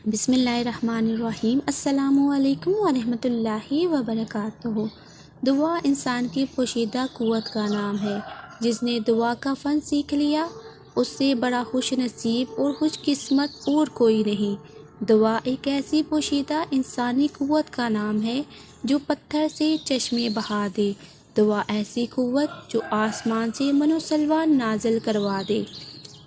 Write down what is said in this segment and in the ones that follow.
بسم اللہ الرحمن الرحیم۔ السلام علیکم ورحمۃ اللہ وبرکاتہ۔ دعا انسان کی پوشیدہ قوت کا نام ہے۔ جس نے دعا کا فن سیکھ لیا اس سے بڑا خوش نصیب اور خوش قسمت اور کوئی نہیں۔ دعا ایک ایسی پوشیدہ انسانی قوت کا نام ہے جو پتھر سے چشمے بہا دے۔ دعا ایسی قوت جو آسمان سے من و سلوہ نازل کروا دے۔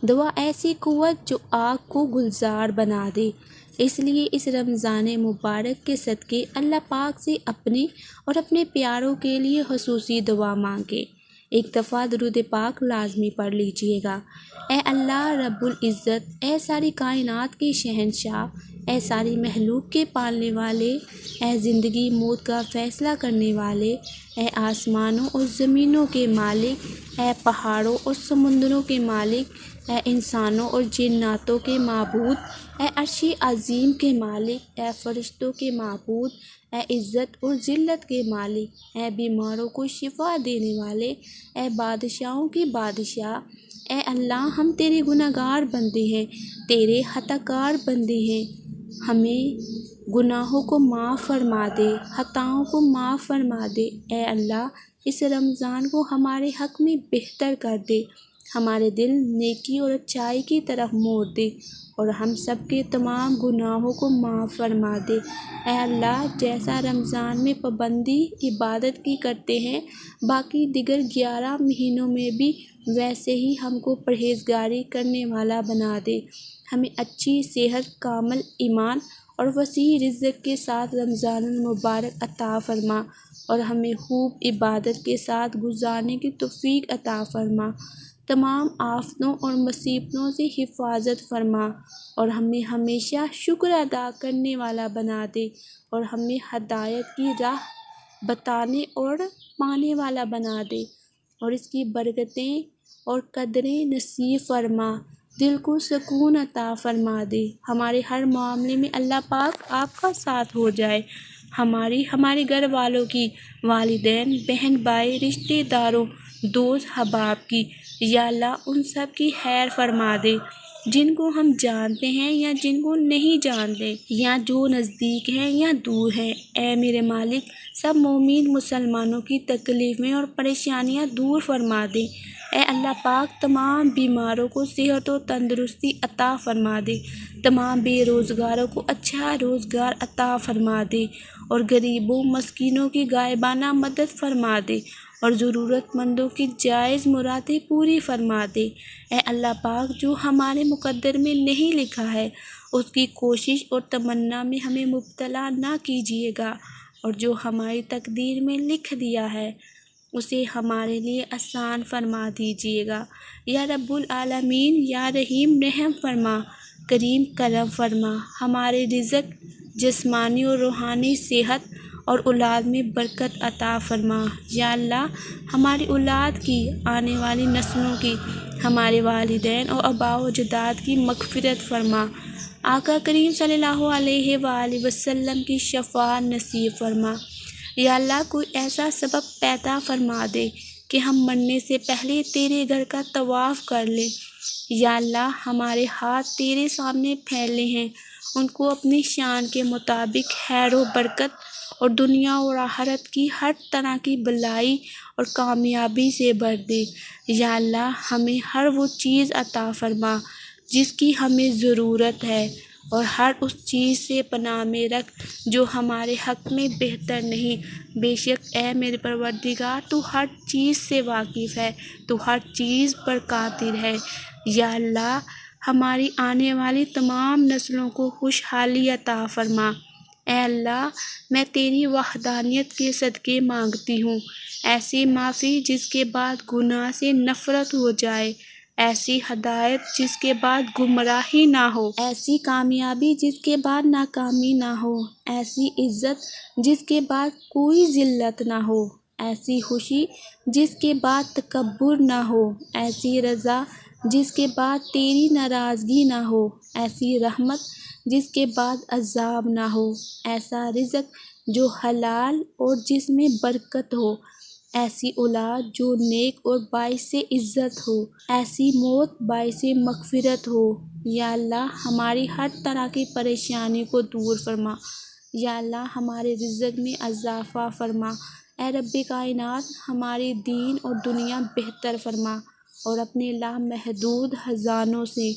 دعا ایسی قوت جو آگ کو گلزار بنا دے۔ اس لیے اس رمضان مبارک کے صدقے اللہ پاک سے اپنے اور اپنے پیاروں کے لیے خصوصی دعا مانگے۔ ایک دفعہ درود پاک لازمی پڑھ لیجئے گا۔ اے اللہ رب العزت، اے ساری کائنات کے شہنشاہ، اے ساری مخلوق کے پالنے والے، اے زندگی موت کا فیصلہ کرنے والے، اے آسمانوں اور زمینوں کے مالک، اے پہاڑوں اور سمندروں کے مالک، اے انسانوں اور جناتوں کے معبود، اے عرش عظیم کے مالک، اے فرشتوں کے معبود، اے عزت اور ذلت کے مالک، اے بیماروں کو شفا دینے والے، اے بادشاہوں کے بادشاہ، اے اللہ ہم تیرے گنہگار بندے ہیں، تیرے خطا کار بندے ہیں، ہمیں گناہوں کو معاف فرما دے، خطاؤں کو معاف فرما دے۔ اے اللہ اس رمضان کو ہمارے حق میں بہتر کر دے، ہمارے دل نیکی اور اچھائی کی طرف موڑ دے اور ہم سب کے تمام گناہوں کو معاف فرما دے۔ اے اللہ جیسا رمضان میں پابندی عبادت کی کرتے ہیں باقی دیگر 11 مہینوں میں بھی ویسے ہی ہم کو پرہیزگاری کرنے والا بنا دے۔ ہمیں اچھی صحت، کامل ایمان اور وسیع رزق کے ساتھ رمضان المبارک عطا فرما اور ہمیں خوب عبادت کے ساتھ گزارنے کی توفیق عطا فرما۔ تمام آفتوں اور مصیبتوں سے حفاظت فرما اور ہمیں ہمیشہ شکر ادا کرنے والا بنا دے اور ہمیں ہدایت کی راہ بتانے اور پانے والا بنا دے اور اس کی برکتیں اور قدریں نصیب فرما، دل کو سکون عطا فرما دے۔ ہمارے ہر معاملے میں اللہ پاک آپ کا ساتھ ہو جائے، ہمارے گھر والوں کی، والدین، بہن بھائی، رشتہ داروں، دوست احباب کی، یا اللہ ان سب کی خیر فرما دے جن کو ہم جانتے ہیں یا جن کو نہیں جانتے، یا جو نزدیک ہیں یا دور ہیں۔ اے میرے مالک سب مومن مسلمانوں کی تکلیفیں اور پریشانیاں دور فرما دے۔ اے اللہ پاک تمام بیماروں کو صحت و تندرستی عطا فرما دے، تمام بے روزگاروں کو اچھا روزگار عطا فرما دے اور غریبوں مسکینوں کی غائبانہ مدد فرما دے اور ضرورت مندوں کی جائز مرادیں پوری فرما دے۔ اے اللہ پاک جو ہمارے مقدر میں نہیں لکھا ہے اس کی کوشش اور تمنا میں ہمیں مبتلا نہ کیجیے گا اور جو ہماری تقدیر میں لکھ دیا ہے اسے ہمارے لیے آسان فرما دیجیے گا۔ یا رب العالمین یا رحیم رحم فرما، کریم کرم فرما، ہمارے رزق، جسمانی اور روحانی صحت اور اولاد میں برکت عطا فرما۔ یا اللہ ہماری اولاد کی، آنے والی نسلوں کی، ہمارے والدین اور آباء و اجداد کی مغفرت فرما۔ آقا کریم صلی اللہ علیہ وآلہ وسلم کی شفاعت نصیب فرما۔ یا اللہ کوئی ایسا سبب پیدا فرما دے کہ ہم مرنے سے پہلے تیرے گھر کا طواف کر لیں۔ یا اللہ ہمارے ہاتھ تیرے سامنے پھیلے ہیں، ان کو اپنی شان کے مطابق خیر و برکت اور دنیا اور آخرت کی ہر طرح کی بلائی اور کامیابی سے بھر دے۔ یا اللہ ہمیں ہر وہ چیز عطا فرما جس کی ہمیں ضرورت ہے اور ہر اس چیز سے پناہ میں رکھ جو ہمارے حق میں بہتر نہیں۔ بے شک اے میرے پروردگار تو ہر چیز سے واقف ہے، تو ہر چیز پر قادر ہے۔ یا اللہ ہماری آنے والی تمام نسلوں کو خوشحالی عطا فرما۔ اے اللہ میں تیری وحدانیت کے صدقے مانگتی ہوں، ایسی معافی جس کے بعد گناہ سے نفرت ہو جائے، ایسی ہدایت جس کے بعد گمراہی نہ ہو، ایسی کامیابی جس کے بعد ناکامی نہ ہو، ایسی عزت جس کے بعد کوئی ذلت نہ ہو، ایسی خوشی جس کے بعد تکبر نہ ہو، ایسی رضا جس کے بعد تیری ناراضگی نہ ہو، ایسی رحمت جس کے بعد عذاب نہ ہو، ایسا رزق جو حلال اور جس میں برکت ہو، ایسی اولاد جو نیک اور باعث عزت ہو، ایسی موت باعث مغفرت ہو۔ یا اللہ ہماری ہر طرح کی پریشانی کو دور فرما۔ یا اللہ ہمارے رزق میں اضافہ فرما۔ اے رب کائنات ہماری دین اور دنیا بہتر فرما اور اپنے لامحدود خزانوں سے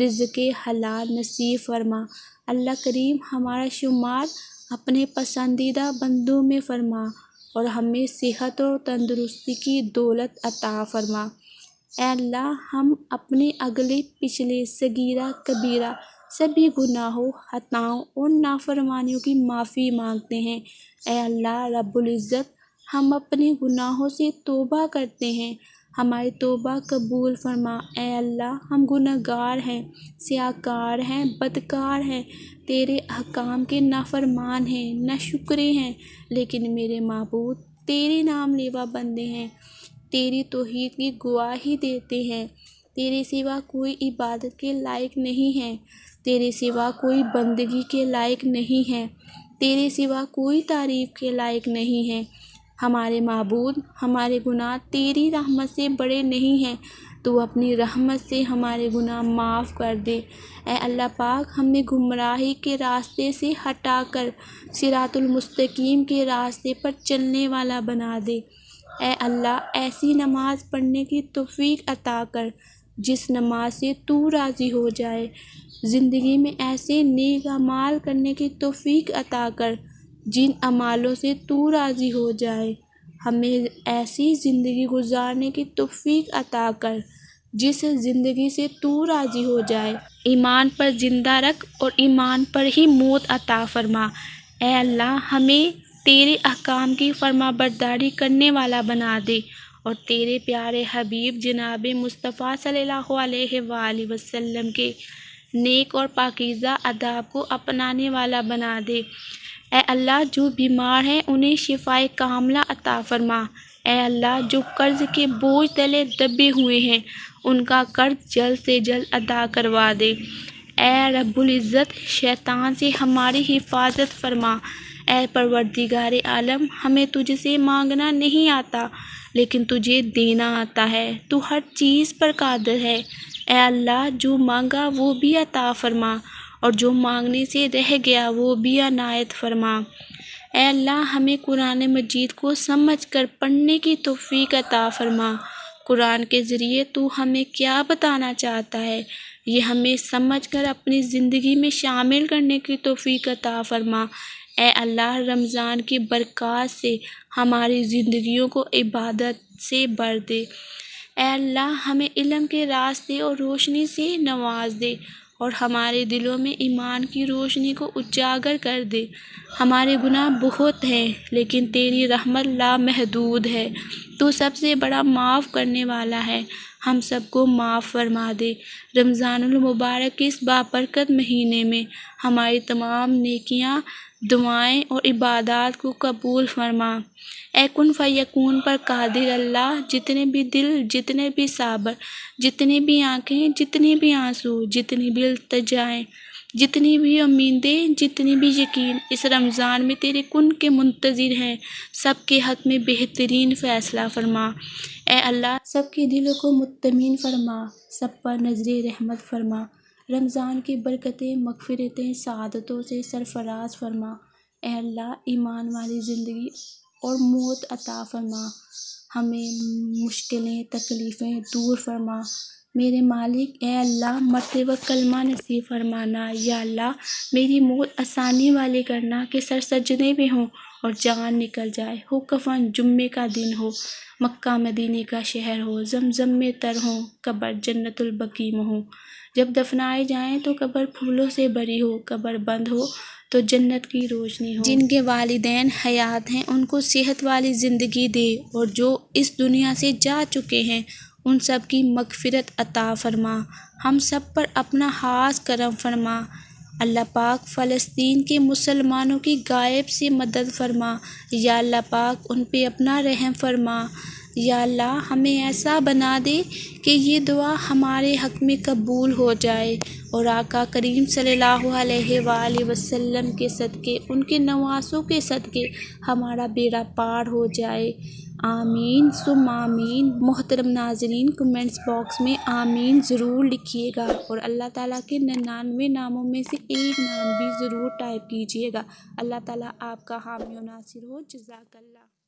رزق حلال نصیب فرما۔ اللہ کریم ہمارا شمار اپنے پسندیدہ بندوں میں فرما اور ہمیں صحت اور تندرستی کی دولت عطا فرما۔ اے اللہ ہم اپنے اگلے پچھلے صغیرہ کبیرہ سبھی گناہوں، خطاؤں اور نافرمانیوں کی معافی مانگتے ہیں۔ اے اللہ رب العزت ہم اپنے گناہوں سے توبہ کرتے ہیں، ہماری توبہ قبول فرما۔ اے اللہ ہم گنہگار ہیں، سیاہکار ہیں، بدکار ہیں، تیرے احکام کے نافرمان ہیں، ناشکرے ہیں، لیکن میرے معبود تیرے نام لیوا بندے ہیں، تیری توحید کی گواہی دیتے ہیں۔ تیرے سوا کوئی عبادت کے لائق نہیں ہے، تیرے سوا کوئی بندگی کے لائق نہیں ہے، تیرے سوا کوئی تعریف کے لائق نہیں ہے۔ ہمارے معبود ہمارے گناہ تیری رحمت سے بڑے نہیں ہیں، تو اپنی رحمت سے ہمارے گناہ معاف کر دے۔ اے اللہ پاک ہمیں گمراہی کے راستے سے ہٹا کر صراط المستقیم کے راستے پر چلنے والا بنا دے۔ اے اللہ ایسی نماز پڑھنے کی توفیق عطا کر جس نماز سے تو راضی ہو جائے، زندگی میں ایسے نیک اعمال کرنے کی توفیق عطا کر جن اعمالوں سے تو راضی ہو جائے، ہمیں ایسی زندگی گزارنے کی توفیق عطا کر جس زندگی سے تو راضی ہو جائے، ایمان پر زندہ رکھ اور ایمان پر ہی موت عطا فرما۔ اے اللہ ہمیں تیرے احکام کی فرما برداری کرنے والا بنا دے اور تیرے پیارے حبیب جناب مصطفیٰ صلی اللہ علیہ وآلہ وسلم کے نیک اور پاکیزہ آداب کو اپنانے والا بنا دے۔ اے اللہ جو بیمار ہیں انہیں شفائے کاملہ عطا فرما۔ اے اللہ جو قرض کے بوجھ تلے دبے ہوئے ہیں ان کا قرض جلد سے جلد ادا کروا دے۔ اے رب العزت شیطان سے ہماری حفاظت فرما۔ اے پروردگار عالم ہمیں تجھ سے مانگنا نہیں آتا لیکن تجھے دینا آتا ہے، تو ہر چیز پر قادر ہے۔ اے اللہ جو مانگا وہ بھی عطا فرما اور جو مانگنے سے رہ گیا وہ بھی عنایت فرما۔ اے اللہ ہمیں قرآن مجید کو سمجھ کر پڑھنے کی توفیق عطا فرما۔ قرآن کے ذریعے تو ہمیں کیا بتانا چاہتا ہے یہ ہمیں سمجھ کر اپنی زندگی میں شامل کرنے کی توفیق عطا فرما۔ اے اللہ رمضان کی برکات سے ہماری زندگیوں کو عبادت سے بھر دے۔ اے اللہ ہمیں علم کے راستے اور روشنی سے نواز دے اور ہمارے دلوں میں ایمان کی روشنی کو اجاگر کر دے۔ ہمارے گناہ بہت ہیں لیکن تیری رحمت لامحدود ہے، تو سب سے بڑا معاف کرنے والا ہے، ہم سب کو معاف فرما دے۔ رمضان المبارک کے اس بابرکت مہینے میں ہماری تمام نیکیاں، دعائیں اور عبادات کو قبول فرما۔ اے کن فیکون پر قادر اللہ جتنے بھی دل، جتنے بھی صبر، جتنی بھی آنکھیں، جتنے بھی آنسو، جتنی بھی التجائیں، جتنی بھی امیدیں، جتنی بھی یقین اس رمضان میں تیرے کن کے منتظر ہیں، سب کے حق میں بہترین فیصلہ فرما۔ اے اللہ سب کے دلوں کو مطمئن فرما، سب پر نظر رحمت فرما، رمضان کی برکتیں، مغفرتیں، سعادتوں سے سرفراز فرما۔ اے اللہ ایمان والی زندگی اور موت عطا فرما، ہمیں مشکلیں، تکلیفیں دور فرما۔ میرے مالک اے اللہ مرتے وقت کلمہ نصیب فرمانا۔ یا اللہ میری موت آسانی والے کرنا کہ سر سجدے میں ہوں اور جان نکل جائے، ہو کفن جمعے کا دن ہو، مکہ مدینے کا شہر ہو، زمزم میں تر ہوں، قبر جنت البقیع میں ہو، جب دفنائے جائیں تو قبر پھولوں سے بھری ہو، قبر بند ہو تو جنت کی روشنی ہو۔ جن کے والدین حیات ہیں ان کو صحت والی زندگی دے اور جو اس دنیا سے جا چکے ہیں ان سب کی مغفرت عطا فرما، ہم سب پر اپنا خاص کرم فرما۔ اللہ پاک فلسطین کے مسلمانوں کی غائب سے مدد فرما۔ یا اللہ پاک ان پہ اپنا رحم فرما۔ یا اللہ ہمیں ایسا بنا دے کہ یہ دعا ہمارے حق میں قبول ہو جائے اور آقا کریم صلی اللہ علیہ وآلہ وسلم کے صدقے، ان کے نواسوں کے صدقے ہمارا بیڑا پار ہو جائے۔ آمین ثم آمین۔ محترم ناظرین، کمنٹس باکس میں آمین ضرور لکھیے گا اور اللہ تعالیٰ کے 99 ناموں میں سے ایک نام بھی ضرور ٹائپ کیجیے گا۔ اللہ تعالیٰ آپ کا حامی و ناصر ہو۔ جزاک اللہ۔